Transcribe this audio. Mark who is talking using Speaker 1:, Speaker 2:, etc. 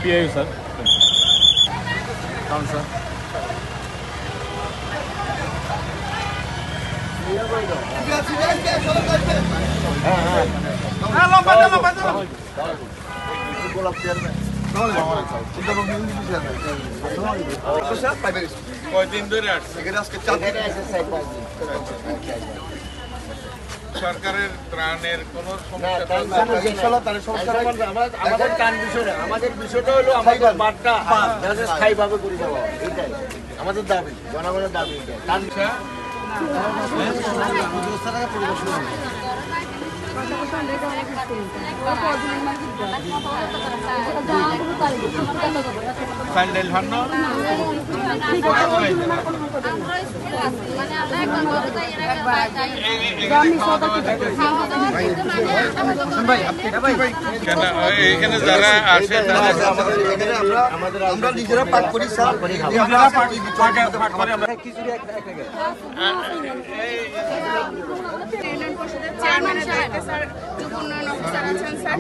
Speaker 1: PIU sir. কারণ sir
Speaker 2: কয়দিন ধরে আসছে? সরকারের ত্রাণের কোনো
Speaker 3: আমাদের টান বিষয় না, আমাদের বিষয়টা হলো আমাদের বার্তা স্থায়ীভাবে করে দেওয়া, এইটাই আমাদের দাবি, জনগণের দাবি। টান বিষয়
Speaker 2: স্যান্ডেল ভান্ন এখানে যারা আসে
Speaker 3: আমরা নিজেরা পাক করি স্যার,
Speaker 4: চেয়ারম্যানের দায়িত্বে স্যার যুব উন্নয়ন অফিসার আছেন স্যার।